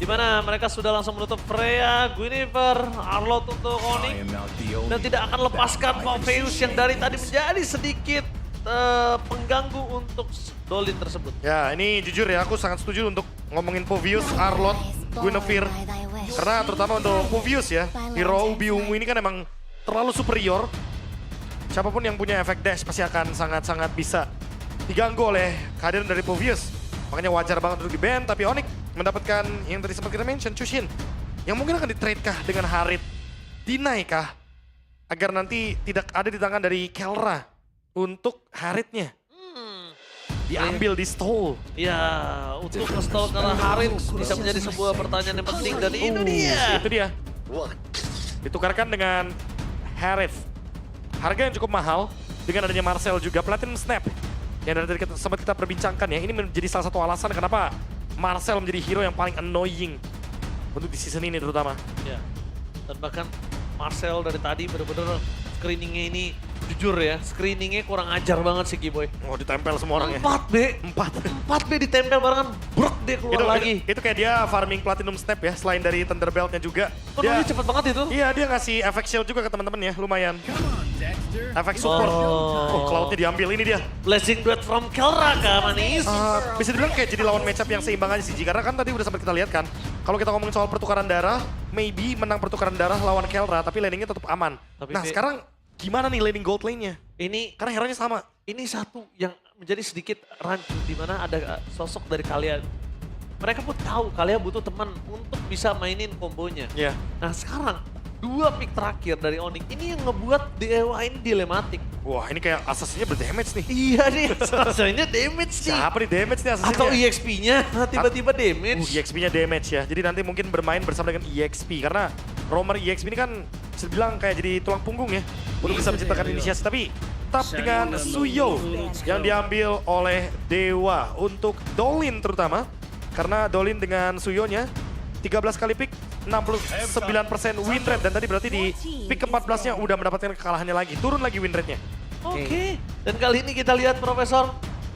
Dimana mereka sudah langsung menutup Freya, Guinevere, Arlott untuk Onyx. Dan tidak akan lepaskan Morpheus yang dari tadi menjadi sedikit pengganggu untuk Dolin tersebut. Ya, ini jujur ya, aku sangat setuju untuk ngomongin Povius, Arlott, Guinevere. Karena terutama untuk Povius ya, hero Ubi Ungu ini kan emang terlalu superior. Siapapun yang punya efek dash pasti akan sangat-sangat bisa diganggu oleh kehadiran dari Povius. Makanya wajar banget untuk di-ban, tapi Onyx mendapatkan yang tadi sempat kita mention, Chushin. Yang mungkin akan di-trade kah dengan Harit? Deny kah? Agar nanti tidak ada di tangan dari Kelra untuk Haritnya. Diambil di stall. Ya, untuk nge-stall karena Harit bisa menjadi sebuah pertanyaan yang penting dan itu dia. Itu dia. Ditukarkan dengan Harith. Harga yang cukup mahal dengan adanya Marcel juga Platinum Snap. Yang dari tadi sempat kita perbincangkan ya, ini menjadi salah satu alasan kenapa Marcel menjadi hero yang paling annoying untuk di season ini terutama. Ya. Dan bahkan Marcel dari tadi bener-bener screeningnya ini jujur ya, screeningnya kurang ajar banget sih Giboy. Oh, ditempel semua orang ya. 4B. 4B ditempel barengan, brok dia keluar lagi. Itu kayak dia farming Platinum Snap ya, selain dari Thunderbolt-nya juga. Dia cepet banget itu. Iya, dia ngasih efek shield juga ke teman-teman ya, lumayan. Efek support. Oh, Cloud-nya diambil, ini dia. Blessing Duet from Kelra kah manis? Bisa dibilang kayak jadi lawan matchup yang seimbang aja sih, Ji. Karena kan tadi udah sempat kita lihat kan, kalau kita ngomongin soal pertukaran darah, maybe menang pertukaran darah lawan Kelra, tapi laningnya tetap aman. Nah sekarang gimana nih laning gold lane-nya? Ini Karena hero-nya sama. Ini satu yang menjadi sedikit rancu di mana ada sosok dari kalian. Mereka pun tahu kalian butuh teman untuk bisa mainin kombonya. Iya. Nah sekarang 2 pick terakhir dari Onyx ini yang ngebuat DEWA ini dilematik. Wah, ini kayak asasinya berdamage nih. Iya nih, rasanya damage nih. Siapa nih damage nih asasinya? Atau EXP-nya tiba-tiba damage. EXP-nya damage ya. Jadi nanti mungkin bermain bersama dengan EXP. Karena roamer EXP ini kan bisa dibilang kayak jadi tulang punggung ya. Untuk bisa menciptakan inisiasi. Tapi tetap dengan Suyo yang diambil oleh Dewa untuk Dolin terutama. Karena Dolin dengan Suyo-nya 13 kali pick, 69% win rate. Dan tadi berarti di pick ke-14-nya udah mendapatkan kekalahannya lagi. Turun lagi win rate-nya. Oke. Dan kali ini kita lihat Profesor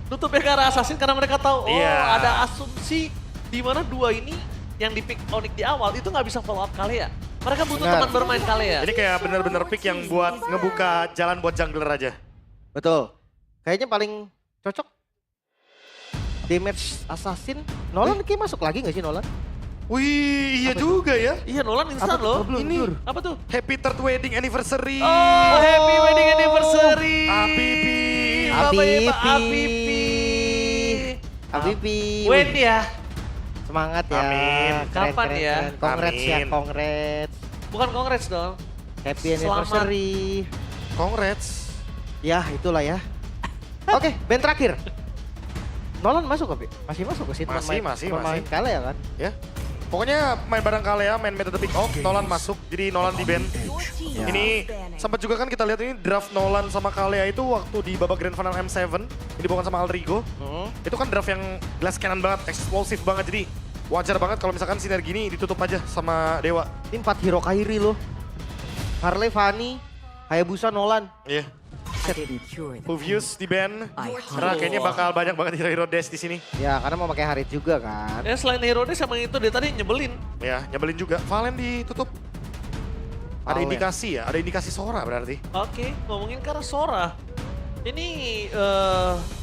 tutupnya ke arah Assassin karena mereka tahu ada asumsi di mana 2 ini yang di pick Onyx di awal itu nggak bisa follow up Kalea. Mereka butuh teman bermain Kalea. Ini kayak bener-bener pick yang buat ngebuka jalan buat jungler aja. Betul. Kayaknya paling cocok damage assassin. Nolan kayak masuk lagi nggak sih Nolan? Wih, iya juga ya. Iya Nolan instan loh. Ini Apa tuh? Happy third wedding anniversary. Oh, happy wedding anniversary. Abibi. Abibi. Win ya. Semangat ya. Amin. Kapan ya? Congrats ya, Amin. congrats. Bukan congrats dong. Happy Selamat. anniversary. Congrats. Ya, itulah ya. Oke, band terakhir. Nolan masuk kok, Pi? Masih masuk ke situ Masih. main kale ya kan? Ya. Pokoknya main bareng Kalea, main meta the pick off, Nolan masuk, jadi Nolan di ban. Ini sempat juga kan kita lihat ini draft Nolan sama Kalea itu waktu di babak Grand Final M7, yang dibawakan sama Aldrigo. Itu kan draft yang glass cannon banget, eksplosif banget, jadi wajar banget kalau misalkan sinergi ini ditutup aja sama Dewa. Ini 4 hero Kairi loh. Harley, Fanny, Hayabusa, Nolan. Iya. Povius di ban, karena kayaknya bakal banyak banget hero-hero dash di sini. Ya, karena mau pakai Harit juga kan. Ya selain hero dia sama itu dia tadi nyebelin. Ya, nyebelin juga. Valen ditutup. Ada Valen. indikasi ya, ada indikasi Sora berarti. Oke, ngomongin ke arah Sora. Ini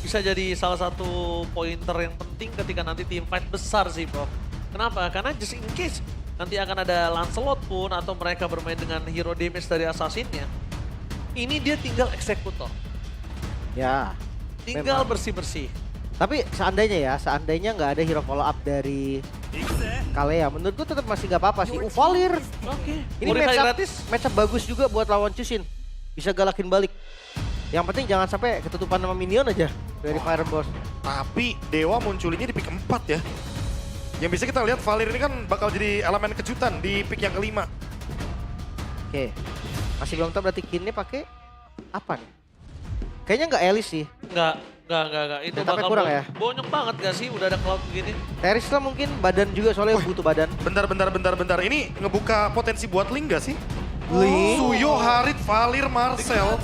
bisa jadi salah satu pointer yang penting ketika nanti team fight besar sih, Prof. Kenapa? Karena just in case nanti akan ada Lancelot pun atau mereka bermain dengan hero damage dari assassinnya. Ini dia tinggal eksekutor. Ya. Tinggal Memang. bersih-bersih. Tapi seandainya nggak ada hero follow up dari Kalea, menurutku tetap masih nggak apa-apa sih. Valir. Oke. Ini Purify matchup bagus juga buat lawan Chushin. Bisa galakin balik. Yang penting jangan sampai ketutupan sama minion aja dari Fireboss. Tapi Dewa munculinnya di pick 4 ya. Yang bisa kita lihat Valir ini kan bakal jadi elemen kejutan di pick yang kelima. Oke. Masih belum tahu berarti Kinnya pakai apa nih? Kayaknya nggak Elis sih. Enggak. Itu Tapi bakal kurang ya? bonyok banget gak sih udah ada cloud begini. Teris lah mungkin badan juga soalnya butuh badan. Bentar. Ini ngebuka potensi buat Link gak sih? Lee. Suyo, Harit, Valir, Marcel.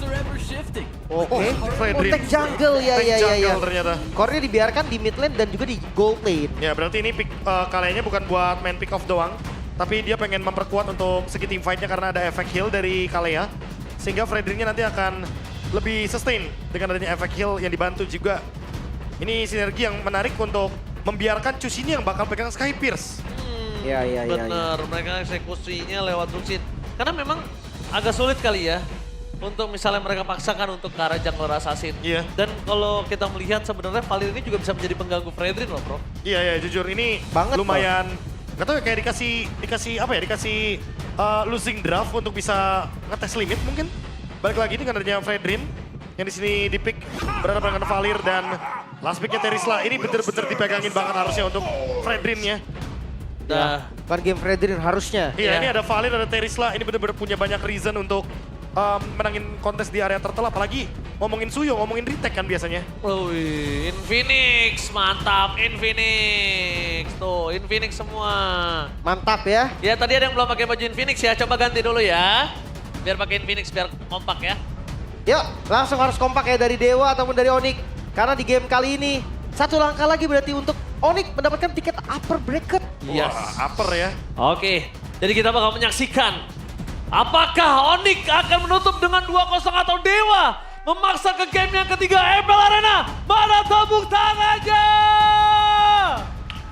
Oke. Fredrin. Tag jungle ya Tank ya ya ya. jungle ternyata. Core-nya dibiarkan di mid lane dan juga di gold lane. Ya berarti ini pick kaliannya bukan buat main pick off doang. Tapi dia pengen memperkuat untuk segi team fight-nya karena ada efek heal dari Kalea. Sehingga Fredrinnya nanti akan lebih sustain dengan adanya efek heal yang dibantu juga. Ini sinergi yang menarik untuk membiarkan Cus ini yang bakal pegang Sky Pierce. Ya ya ya. Bener, mereka eksekusinya lewat Luxin. Karena memang agak sulit kali ya untuk misalnya mereka paksakan untuk ke arah jungler assassin. Iya. Dan kalau kita melihat sebenarnya Valir ini juga bisa menjadi pengganggu Fredrin loh bro. Iya ya jujur ini Banget, lumayan. Gak tau ya kayak dikasih apa ya, dikasih losing draft untuk bisa ngetes limit mungkin. Balik lagi dengan adanya Fredrin yang di sini di pick berhadapan dengan Valir dan last picknya Terisla. Ini bener-bener dipegangin banget harusnya untuk Fredrinnya. Nah, Bukan game Fredrin harusnya. Iya Iya. ini ada Valir, ada Terisla. Ini bener-bener punya banyak reason untuk menangin kontes di area turtle. Apalagi ngomongin Suyo, ngomongin retake kan biasanya. wih, Infinix, mantap Infinix. Tuh, Infinix semua. Mantap ya. Ya tadi ada yang belum pakai baju Infinix ya, coba ganti dulu ya. Biar pakai Infinix biar kompak ya. Yuk, langsung harus kompak ya dari Dewa ataupun dari Onyx. Karena di game kali ini, satu langkah lagi berarti untuk Onyx mendapatkan tiket upper bracket. Yes. Wah, upper ya. Oke, jadi kita bakal menyaksikan apakah Onyx akan menutup dengan 2-0 atau Dewa memaksa ke game yang ketiga ML Arena. Mana tepuk tangannya?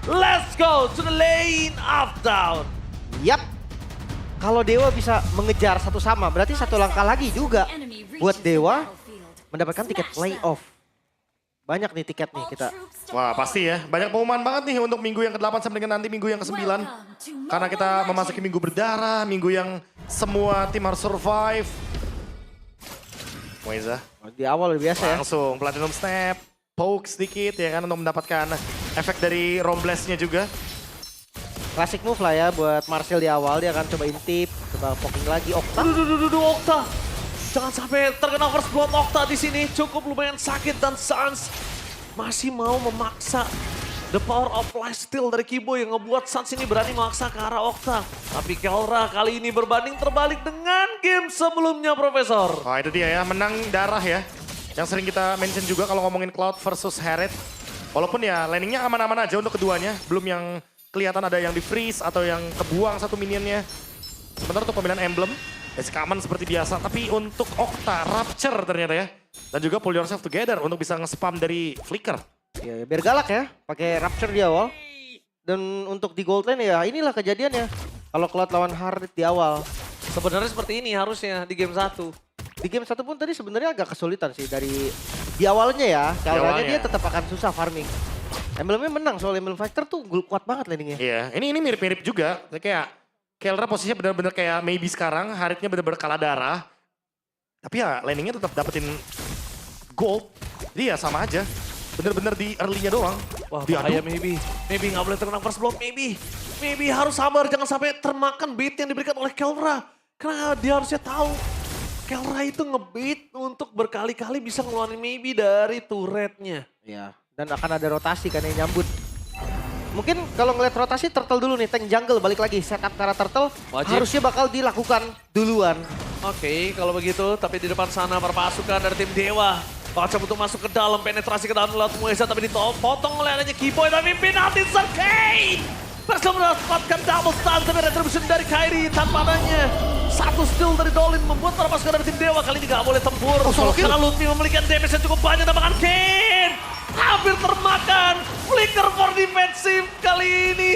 Let's go to the lane of down. Yap. Kalau Dewa bisa mengejar satu sama, berarti satu langkah lagi juga buat Dewa mendapatkan tiket playoff. Banyak nih tiket nih kita. Wah pasti ya, banyak pengumuman banget nih untuk minggu yang ke-8 sampai dengan nanti minggu yang ke-9. Karena kita memasuki minggu berdarah, minggu yang semua tim harus survive. Moiza Di awal udah biasa ya. langsung Platinum Snap, poke sedikit ya kan untuk mendapatkan efek dari Romblast-nya juga. Classic move lah ya buat Marcel di awal. Dia akan coba intip, coba poking lagi Okta. Duh, Okta. Jangan sampai terkena first blood Okta di sini. Cukup lumayan sakit dan Sans masih mau memaksa the power of lifesteal dari Kibo yang ngebuat Sans ini berani memaksa ke arah Okta. Tapi Kelra kali ini berbanding terbalik dengan game sebelumnya, Profesor. Wah itu dia ya, menang darah ya. Yang sering kita mention juga kalau ngomongin Cloud versus Herald. Walaupun ya landingnya aman-aman aja untuk keduanya. Belum yang kelihatan ada yang di freeze atau yang kebuang satu minionnya. Sementara untuk pemilihan emblem, basic aman seperti biasa. Tapi untuk Okta, Rapture ternyata ya. Dan juga pull yourself together untuk bisa nge-spam dari Flicker. Ya, biar galak ya, pakai Rapture di awal. Dan untuk di gold lane ya inilah kejadiannya. Kalau Cloud lawan Harit di awal. Sebenarnya seperti ini harusnya di game 1. Di game 1 pun tadi sebenarnya agak kesulitan sih dari di awalnya ya. Kalau dia tetap akan susah farming. Emblemnya menang soal Emblem Factor tuh kuat banget landingnya. Iya, ini mirip-mirip juga. Kayak Kelra posisinya benar-benar kayak maybe sekarang, Haritnya benar-benar kalah darah. Tapi ya landingnya tetap dapetin gold. Jadi ya sama aja. Bener-bener di early-nya doang. Wah Diadu. bahaya maybe. Maybe nggak boleh terkena first blood, maybe. Maybe harus sabar, jangan sampai termakan bait yang diberikan oleh Kelra. Karena dia harusnya tahu. Kelra itu ngebait untuk berkali-kali bisa ngeluarin maybe dari turretnya. Iya. Dan akan ada rotasi kan yang nyambut. Mungkin kalau ngeliat rotasi Turtle dulu nih, tank jungle balik lagi. Setup ke arah Turtle Wajib. harusnya bakal dilakukan duluan. Oke, kalau begitu, tapi di depan sana para pasukan dari tim Dewa. Bakal coba untuk masuk ke dalam, penetrasi ke dalam lewat Mueza, tapi dipotong oleh adanya Kiboy, tapi penalti Serkei! Berhasil mendapatkan double stun, tapi retribution dari Kairi tanpa adanya satu steal dari Dolin membuat para pasukan dari tim Dewa kali ini gak boleh tempur. Karena Lutfi memiliki damage yang cukup banyak, dapatkan Ken! Hampir termakan, flicker for defensive kali ini.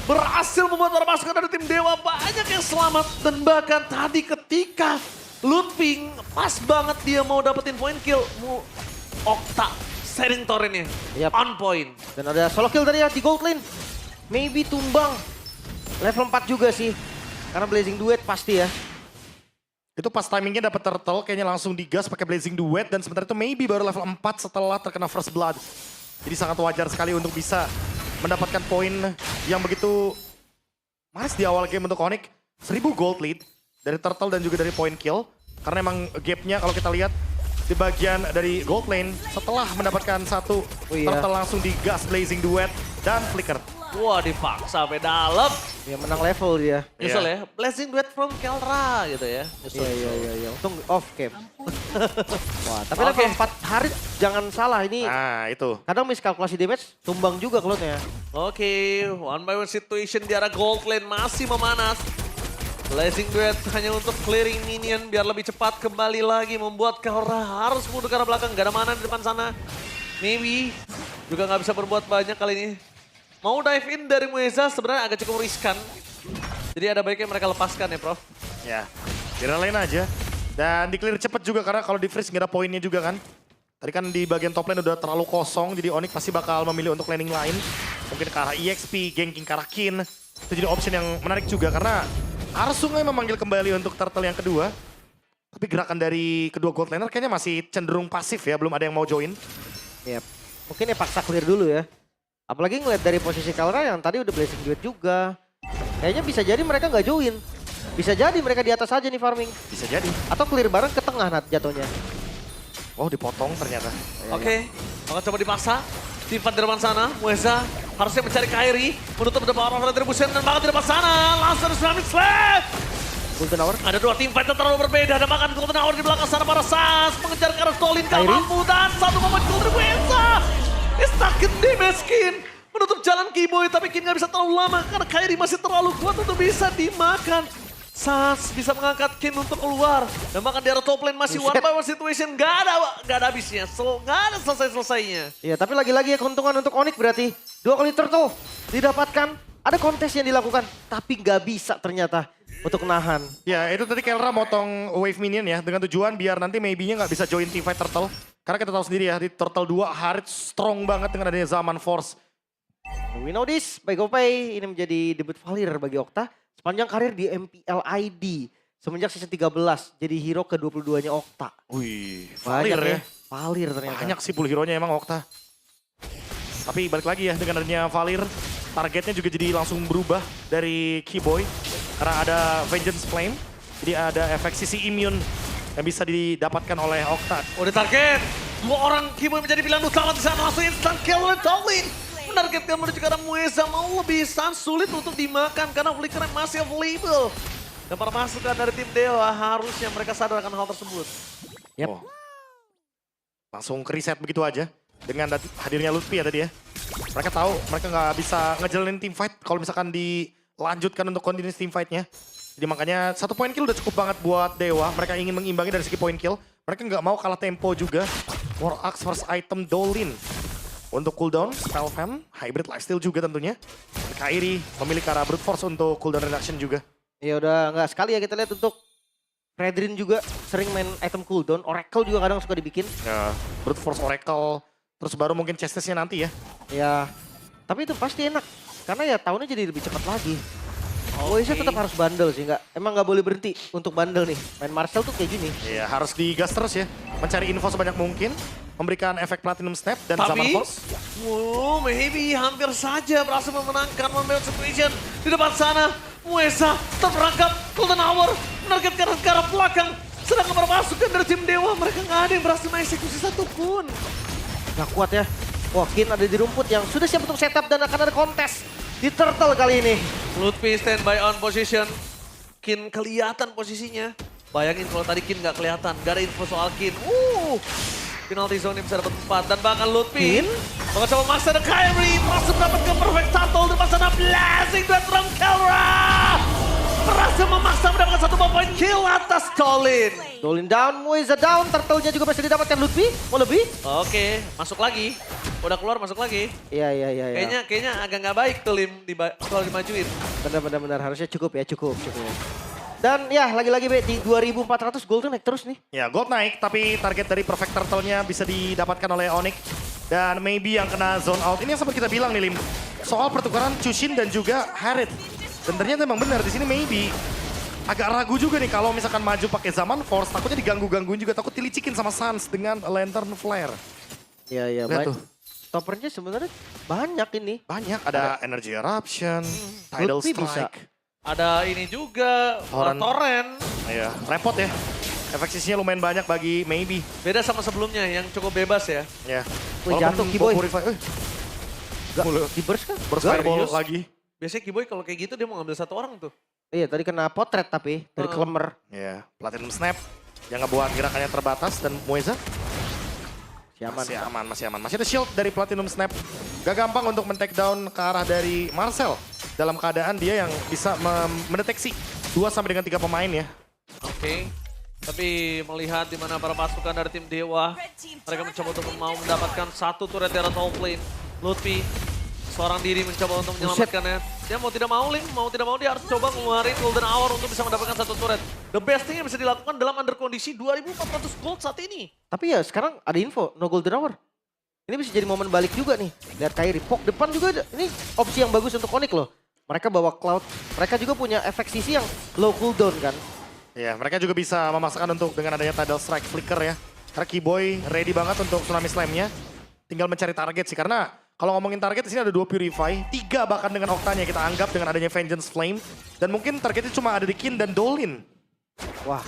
Berhasil membuat para pasukan dari tim Dewa banyak yang selamat. Dan bahkan tadi ketika Lutfi pas banget dia mau dapetin point kill. Okta setting torrentnya Yap. on point. Dan ada solo kill dari di gold lane. Maybe tumbang. Level 4 juga sih. Karena Blazing Duet pasti ya. Itu pas timingnya dapet turtle, kayaknya langsung digas pakai Blazing Duet. Dan sementara itu maybe baru level 4 setelah terkena first blood. Jadi sangat wajar sekali untuk bisa mendapatkan poin yang begitu manis di awal game untuk Onyx. 1000 gold lead dari turtle dan juga dari point kill. Karena emang gapnya kalau kita lihat di bagian dari gold lane setelah mendapatkan satu Oh iya. turtle langsung digas Blazing Duet dan Flicker. Wah dipaksa sampai dalam. Dia menang level dia. Nyesel Iya. ya. Blessing duet from Kelra gitu ya. Nyesel. Iya. Untung off cam. Wah, tapi Oke. level 4 hari jangan salah ini. Nah itu. Kadang miskalkulasi damage tumbang juga cloud-nya. Oke, one by one situation di arah gold lane masih memanas. Blazing Duet hanya untuk clearing minion biar lebih cepat kembali lagi membuat Kelra harus mundur ke arah belakang. Gak ada mana di depan sana. Maybe juga nggak bisa berbuat banyak kali ini. Mau dive in dari Mueza sebenarnya agak cukup riskan. Jadi ada baiknya mereka lepaskan ya Prof. Ya, direlain aja. Dan di clear cepet juga karena kalau di freeze nggak ada poinnya juga kan. Tadi kan di bagian top lane udah terlalu kosong, jadi Onyx pasti bakal memilih untuk laning lain. Mungkin ke arah EXP, ganking ke arah Kin. Itu jadi option yang menarik juga karena Arsungai memanggil kembali untuk turtle yang kedua. Tapi gerakan dari kedua gold laner kayaknya masih cenderung pasif ya, belum ada yang mau join. Yep. Mungkin ya paksa clear dulu ya. Apalagi ngeliat dari posisi Kelra yang tadi udah blessing duet juga. Kayaknya bisa jadi mereka nggak join. Bisa jadi mereka di atas aja nih farming. Bisa jadi. Atau clear bareng ke tengah Nat jatuhnya. Oh dipotong ternyata. Oke, akan coba dipaksa. Tim fight di depan sana, Mueza harusnya mencari Kairi, menutup depan orang retribution dan bahkan di depan sana. Langsung ada Tsunami Slap. Golden Hour. Ada dua tim fight yang terlalu berbeda. Ada bahkan Golden Hour di belakang sana para Sans mengejar ke arah Stolin gak Kairi. mampu dan satu momen Golden Mueza. Istakin damage Kin. Menutup jalan Kiboy tapi Kin gak bisa terlalu lama karena Kairi masih terlalu kuat untuk bisa dimakan. Sans bisa mengangkat Kin untuk keluar. Dan bahkan di arah top lane masih one Buset. by one situation. Gak ada habisnya. Gak ada selesai-selesainya. Iya, tapi lagi-lagi ya keuntungan untuk Onyx berarti. 2 kali turtle didapatkan. Ada kontes yang dilakukan, tapi nggak bisa ternyata untuk nahan. Ya itu tadi Kelra motong wave minion ya dengan tujuan biar nanti maybe-nya nggak bisa join teamfight Turtle. Karena kita tahu sendiri ya di Turtle 2 Harit strong banget dengan adanya Zaman Force. We know this, by GoPay ini menjadi debut Valir bagi Okta. Sepanjang karir di MPL ID. Semenjak season 13, jadi hero ke-22-nya Okta. Wih, Valir Banyak ya. Valir ternyata. Banyak sih pool hero-nya emang Okta. Tapi balik lagi ya dengan adanya Valir, targetnya juga jadi langsung berubah dari Keyboy. Karena ada Vengeance Flame, jadi ada efek sisi immune yang bisa didapatkan oleh Okta. Udah target. 2 orang Kiboy menjadi pilihan utama di sana. Langsung instant kill oleh Toglin. Menargetkan menuju ke arah Mueza. Mau lebih Sans sulit untuk dimakan karena flicker masih available. Dan para masukan dari tim Dewa harusnya mereka sadar akan hal tersebut. Yep. Oh. Langsung ke reset begitu aja. Dengan hadirnya Lutfi ya tadi ya. Mereka tahu mereka nggak bisa ngejalanin team fight kalau misalkan dilanjutkan untuk continuous team fight-nya. Jadi makanya 1 point kill udah cukup banget buat Dewa. Mereka ingin mengimbangi dari segi point kill. Mereka nggak mau kalah tempo juga. War Axe first item Dolin. Untuk cooldown, Spell Fan, Hybrid Lifesteal juga tentunya. Kairi memilih ke arah Brute Force untuk cooldown reduction juga. Ya udah nggak sekali ya kita lihat untuk Fredrin juga sering main item cooldown. Oracle juga kadang suka dibikin. Ya, Brute Force Oracle. Terus baru mungkin Chestness-nya nanti ya. Ya, tapi itu pasti enak. Karena ya tahunnya jadi lebih cepat lagi. Oke. Boysnya tetap harus bandel sih, emang nggak boleh berhenti untuk bandel nih. Main Marcel tuh kayak gini. Iya, harus digas terus ya. Mencari info sebanyak mungkin. Memberikan efek Platinum Snap dan Zaman Tapi, Force. maybe hampir saja berhasil memenangkan one by one situation. Di depan sana, Mueza terperangkap. Golden Hour menargetkan ke arah belakang. Sedangkan para pasukan dari tim Dewa, mereka nggak ada yang berhasil mengeksekusi satupun. Gak kuat ya. Wah, Kin ada di rumput yang sudah siap untuk setup dan akan ada kontes di Turtle kali ini. Lutfi standby on position. Kin kelihatan posisinya. Bayangin kalau tadi Kin nggak kelihatan, nggak ada info soal Kin. Penalty zone yang bisa dapat 4 dan bahkan Lutfi Kin? bakal coba maksa ada Kairi. Masuk dapat ke perfect turtle di sana blazing duet from Kelra. Berhasil memaksa mendapatkan 1 point kill atas Dolin. Dolin down, Mueza down, Turtle-nya juga masih didapatkan Lutfi. Mau lebih? Oke, masuk lagi. Udah keluar, masuk lagi. Iya. Kayaknya agak nggak baik tuh Lim kalau dimajuin. Benar. Harusnya cukup ya, cukup. Dan ya lagi-lagi Be, di 2400 gold tuh naik terus nih. Ya, gold naik, tapi target dari Perfect Turtle-nya bisa didapatkan oleh Onyx. Dan maybe yang kena zone out. Ini yang sempat kita bilang nih, Lim. Soal pertukaran Chushin dan juga Harit. Dan ternyata memang benar, di sini maybe agak ragu juga nih kalau misalkan maju pakai Zaman Force. Takutnya diganggu-gangguin juga, takut dilicikin sama Sans dengan Lantern Flare. Iya, Lihat baik. tuh. Stoppernya sebenarnya banyak ini. Banyak, ada Energy Eruption, Tidal Lutfi bisa. Strike. Ada ini juga, Torrent. Torrent. Iya, repot ya. Efek sisinya lumayan banyak bagi maybe. Beda sama sebelumnya yang cukup bebas ya. Ya. Wih, jatuh, Keyboy. Gak, Mulu. di burst kan? Burst Gak. fireball serius? lagi. Biasanya Kiboy kalau kayak gitu dia mau ngambil satu orang tuh. Iya tadi kena potret tapi dari Klemer. Ya, Platinum Snap yang ngebuat gerakannya terbatas dan Mueza Si aman. masih aman. Masih ada shield dari Platinum Snap. Gak gampang untuk men-take down ke arah dari Marcel. Dalam keadaan dia yang bisa mendeteksi 2 sampai dengan 3 pemain ya. Oke. Tapi melihat di mana para pasukan dari tim Dewa, mereka mencoba untuk mau mendapatkan satu turret dari top lane. Lutfi seorang diri mencoba untuk menyelamatkannya. Dia mau tidak mau, Link, mau tidak mau dia harus coba ngeluarin Golden Hour untuk bisa mendapatkan satu turret. The best thing yang bisa dilakukan dalam under kondisi 2.400 gold saat ini. Tapi ya sekarang ada info, no golden hour. Ini bisa jadi momen balik juga nih. Lihat Kairi, Pok depan juga ada. Ini opsi yang bagus untuk Onyx loh. Mereka bawa Cloud, mereka juga punya efek sisi yang low cooldown kan. Ya, mereka juga bisa memaksakan untuk dengan adanya Tidal Strike Flicker ya. Karena Kiboy ready banget untuk Tsunami Slam-nya. Tinggal mencari target sih, karena kalau ngomongin target di sini ada 2 Purify, 3 bahkan dengan Octanya kita anggap dengan adanya Vengeance Flame. Dan mungkin targetnya cuma ada di Kin dan Dolin. Wah,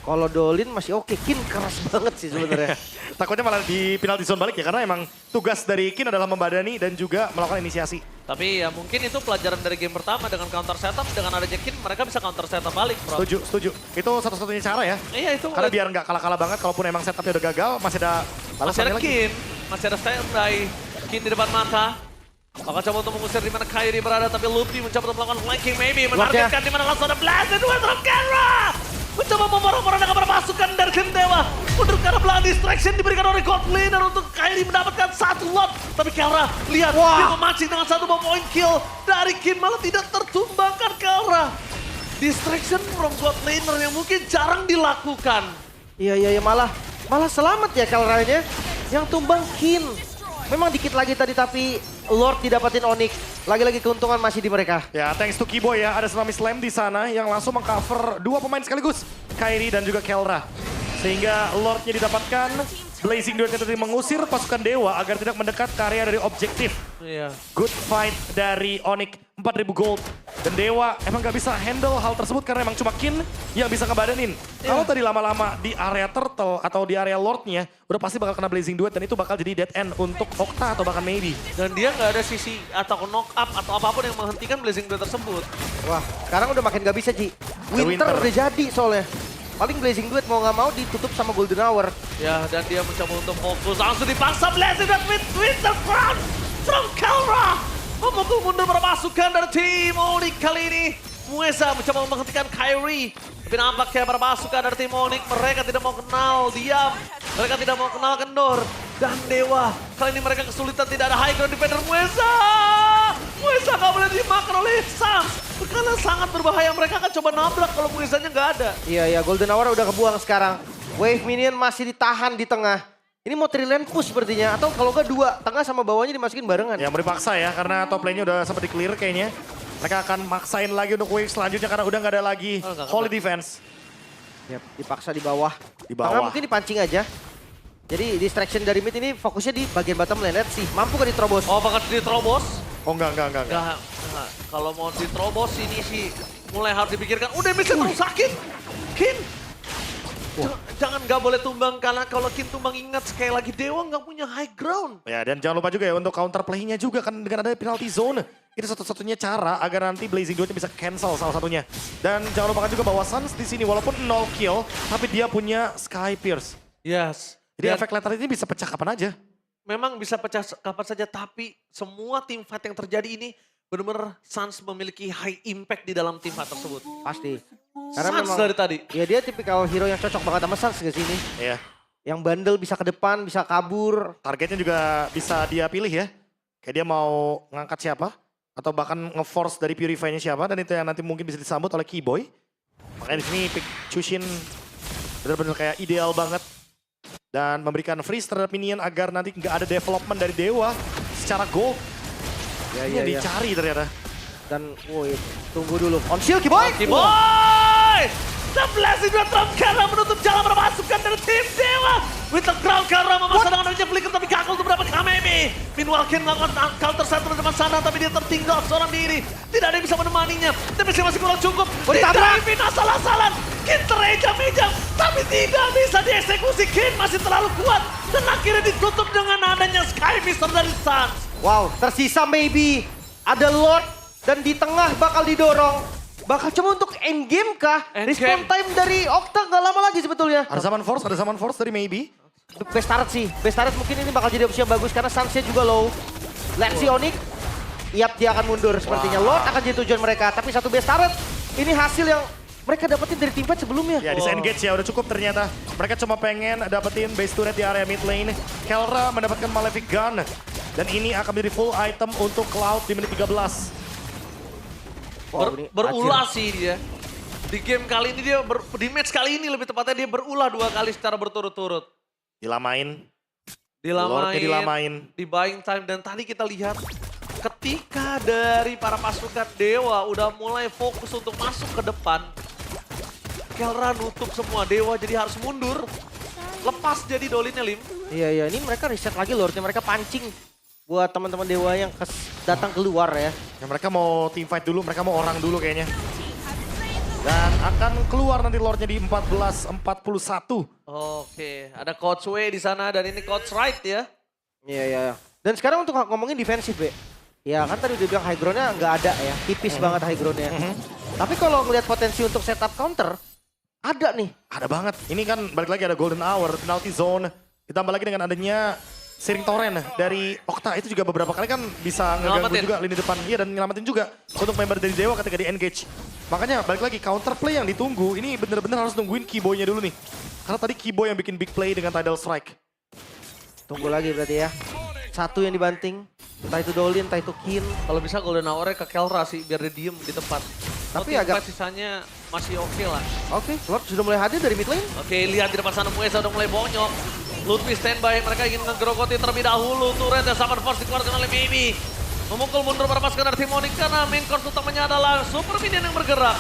kalau Dolin masih oke, Kin keras banget sih sebenarnya. Takutnya malah di penalty zone balik ya, karena emang tugas dari Kin adalah membadani dan juga melakukan inisiasi. Tapi ya mungkin itu pelajaran dari game pertama dengan counter setup, dengan adanya Kin mereka bisa counter setup balik, bro. Setuju. Itu satu-satunya cara ya. Iya itu. Karena biar nggak kalah-kalah banget, kalaupun emang setupnya udah gagal, masih ada masih balasannya ada lagi. Kin, masih ada standby. Kin di depan mata. Bakal coba untuk mengusir di mana Kairi berada, tapi Lutfi mencoba untuk melakukan flanking maybe. Menargetkan di mana langsung ada Blast dan dua drop camera. Mencoba memorak-morandakan para pasukan dari tim Dewa. Mundur ke arah belakang, distraction diberikan oleh God Laner untuk Kairi mendapatkan satu lot. Tapi Kelra, lihat, dia memancing dengan satu point kill. Dari Kin malah tidak tertumbangkan Kelra. Distraction from God Laner yang mungkin jarang dilakukan. Iya, malah selamat ya Kelra-nya. Yang tumbang Kin. Memang dikit lagi tadi tapi Lord didapatin Onyx. Lagi-lagi keuntungan masih di mereka. Ya, thanks to Kiboy ya, ada Tsunami Slam di sana yang langsung mengcover 2 pemain sekaligus. Kairi dan juga Kelra. Sehingga Lordnya didapatkan, Blazing Duet tadi mengusir pasukan Dewa agar tidak mendekat ke area dari objektif. Iya. Good fight dari Onyx, 4.000 gold. Dan Dewa emang gak bisa handle hal tersebut karena emang cuma Kin yang bisa ngebadanin. Kalau tadi lama-lama di area Turtle atau di area Lordnya, udah pasti bakal kena Blazing Duet dan itu bakal jadi dead end untuk Okta atau bahkan Maybe. Dan dia nggak ada sisi atau knock up atau apapun yang menghentikan Blazing Duet tersebut. Wah, sekarang udah makin gak bisa Ji. Winter Winter. udah jadi soalnya. Paling Blazing Duet mau gak mau ditutup sama Golden Hour. Ya, dan dia mencoba untuk fokus. Langsung dipaksa Blazing Duet with Winter Crown from Kelra. Memukul mundur para pasukan dari tim Onyx kali ini. Mueza mencoba menghentikan Kairi. Tapi nampaknya para pasukan dari tim Onyx, mereka tidak mau kenal diam. Mereka tidak mau kenal kendor. Dan Dewa, kali ini mereka kesulitan, tidak ada high ground defender Mueza. Mueza gak boleh dimakan oleh Sans. Karena sangat berbahaya, mereka akan coba nabrak kalau Muezanya nggak ada. Iya, Golden Hour udah kebuang sekarang. Wave minion masih ditahan di tengah. Ini mau trillion push sepertinya, atau kalau nggak 2, tengah sama bawahnya dimasukin barengan. Ya mau dipaksa ya, karena top lane-nya udah sempat di-clear kayaknya. Mereka akan maksain lagi untuk wave selanjutnya karena udah nggak ada lagi holy defense. Yap, dipaksa di bawah. Di bawah. Tengah mungkin dipancing aja. Jadi distraction dari mid ini fokusnya di bagian bottom lane. Let's see, mampu kan diterobos? Oh, bakal diterobos? Oh enggak. Enggak. Kalau mau diterobos ini sih mulai harus dipikirkan. Udah bisa terus sakit. Kin. Jangan nggak boleh tumbang karena kalau Kin tumbang ingat sekali lagi Dewa nggak punya high ground. Ya dan jangan lupa juga ya untuk counter play-nya juga kan dengan ada penalty zone. Itu satu-satunya cara agar nanti Blazing Duet bisa cancel salah satunya. Dan jangan lupakan juga bahwa Sans di sini walaupun 0 kill tapi dia punya Sky Pierce. Yes. Jadi Dan efek letter ini bisa pecah kapan aja. memang bisa pecah kapan saja tapi semua team fight yang terjadi ini benar-benar Sans memiliki high impact di dalam tim fight tersebut. Pasti. Sans dari tadi. Ya dia tipikal hero yang cocok banget sama Sans ke sini. Iya. Yang bandel bisa ke depan, bisa kabur. Targetnya juga bisa dia pilih ya. Kayak dia mau ngangkat siapa. Atau bahkan nge-force dari Purify-nya siapa. Dan itu yang nanti mungkin bisa disambut oleh Kiboy. Makanya di sini pick Chushin benar-benar kayak ideal banget. Dan memberikan freeze terhadap minion agar nanti nggak ada development dari Dewa secara gold. Ya, Ini yang dicari ternyata. Dan woi, tunggu dulu. On shield Kiboy! Kiboy! The Blazing Duet Trump karena menutup jalan memasukkan dari tim Dewa. With the crowd karena memaksa dengan adanya flicker tapi gagal untuk mendapatkan Kameme. Meanwhile Ken melakukan counter satu di depan sana tapi dia tertinggal seorang diri. Tidak ada yang bisa menemaninya. Tapi masih kurang cukup. Tidak Vina salah-salah. Ken terejam-ejam tapi tidak bisa dieksekusi. Ken masih terlalu kuat. Dan akhirnya ditutup dengan adanya Sky Mister dari Sans. Wow, tersisa maybe ada Lord dan di tengah bakal didorong. Bakal cuma untuk endgame kah? Respawn time dari Okta nggak lama lagi sebetulnya. Ada Summon Force dari Maybe. Untuk best turret sih. Best turret mungkin ini bakal jadi opsi yang bagus karena Sunsnya juga low. Let's see Onyx. Yap, dia akan mundur sepertinya. Lord akan jadi tujuan mereka. Tapi satu best turret, ini hasil yang mereka dapetin dari teamfight sebelumnya. Ya, disengage ya, udah cukup ternyata. Mereka cuma pengen dapetin base turret di area mid lane. Kelra mendapatkan Malefic Gun. Dan ini akan menjadi full item untuk Cloud di menit 13. Wow, ini Berulah sih dia. Di game kali ini dia, di match kali ini lebih tepatnya dia berulah 2 kali secara berturut-turut. Lordnya Dilamain, dilamain. di buying time. Dan tadi kita lihat ketika dari para pasukan Dewa udah mulai fokus untuk masuk ke depan. Kelra nutup semua, Dewa jadi harus mundur. Lepas jadi dolinnya Lim. Iya, ini mereka reset lagi Lordnya. Mereka pancing buat teman-teman Dewa yang datang keluar ya. Ya, mereka mau team fight dulu, mereka mau orang dulu kayaknya. Dan akan keluar nanti Lordnya di 14-41. Oke, ada Coach Wei di sana dan ini Coach Right ya. Iya. Dan sekarang untuk ngomongin defensif, Be. Ya kan tadi udah bilang high ground-nya nggak ada ya. Tipis banget high ground-nya. Tapi kalau ngelihat potensi untuk setup counter, ada nih. Ada banget. Ini kan balik lagi ada Golden Hour, penalty zone. Ditambah lagi dengan adanya Searing Torrent dari Okta itu juga beberapa kali kan bisa ngeganggu Nyelamatin. juga lini depan. Iya, dan nyelamatin juga untuk member dari Dewa ketika di engage. Makanya balik lagi counter play yang ditunggu ini bener-bener harus nungguin Keyboy-nya dulu nih. Karena tadi Keyboy yang bikin big play dengan Tidal Strike. Tunggu lagi berarti ya. Satu yang dibanting. Entah itu Dolin, entah itu Kin. Kalau bisa Golden Hour-nya ke Kelra sih biar dia diem di tempat. Tapi Tapi agak- sisanya masih oke lah. Oke, Lord sudah mulai hadir dari mid lane. Oke, lihat di depan sana Muesa udah mulai bonyok. Ludwig standby, mereka ingin ngegerogoti terlebih dahulu. Turret dan Summon Force dikeluarkan oleh Mimi. Memukul mundur para pasukan dari tim Onyx karena main course utamanya adalah Super Minion yang bergerak.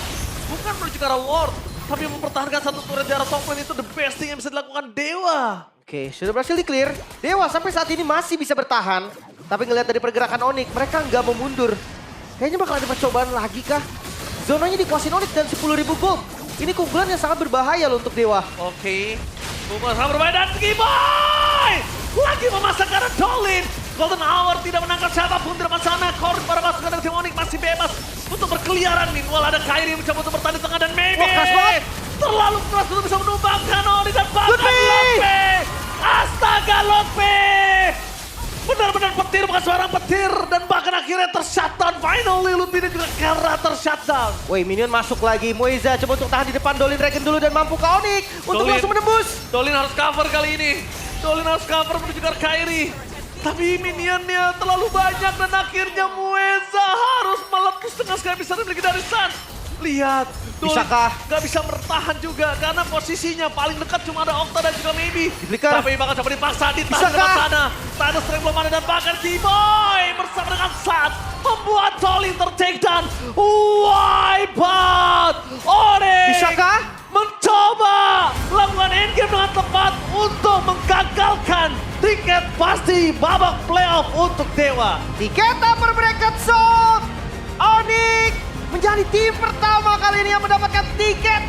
Bukan menuju ke arah Lord, tapi mempertahankan satu turret di arah top lane itu the best thing yang bisa dilakukan Dewa. Oke, sudah berhasil di clear. Dewa sampai saat ini masih bisa bertahan. Tapi ngelihat dari pergerakan Onyx, mereka nggak mau mundur. Kayaknya bakal ada percobaan lagi kah? Zonanya dikuasain Onyx dan 10.000 gold. Ini keunggulan yang sangat berbahaya loh untuk Dewa. Oke, Buma sama berbahaya dan Keyboy! Lagi memasang ke arah Dolin. Golden Hour tidak menangkap siapapun di depan sana. Korn para pasukan dari tim Onyx masih bebas untuk berkeliaran. Meanwhile ada Kairi yang mencoba untuk bertahan di tengah dan Mimi. Wah, keras banget. Terlalu keras untuk bisa menumbangkan Onyx dan bahkan Lutfi! Lotpe. Astaga Lotpe! Benar-benar petir, bukan seorang petir. Dan bahkan akhirnya tershutdown. Finally Lutfi dan juga Kelra tershutdown. Woi, minion masuk lagi. Moiza coba untuk tahan di depan Dolin Dragon dulu dan mampu ke Onyx untuk Dolin. langsung menembus. Dolin harus cover kali ini. Dolin harus cover menuju ke Kairi. Tapi minionnya terlalu banyak dan akhirnya Mueza harus meletus dengan sekali besar yang dimiliki dari Sun. Lihat, Dolin Bisakah? gak bisa bertahan juga karena posisinya paling dekat cuma ada Okta dan juga Maybe. Flicker. Tapi bakal coba dipaksa ditahan di Bisakah? depan sana. Tidal Strike belum ada dan bahkan Keyboy bersama dengan Sun membuat Dolin ter-take down. Wipe out! Onyx! Bisakah? Mencoba melakukan endgame dengan tepat untuk menggagalkan tiket pasti babak playoff untuk Dewa. Tiket upper bracket zone. Onyx menjadi tim pertama kali ini yang mendapatkan tiket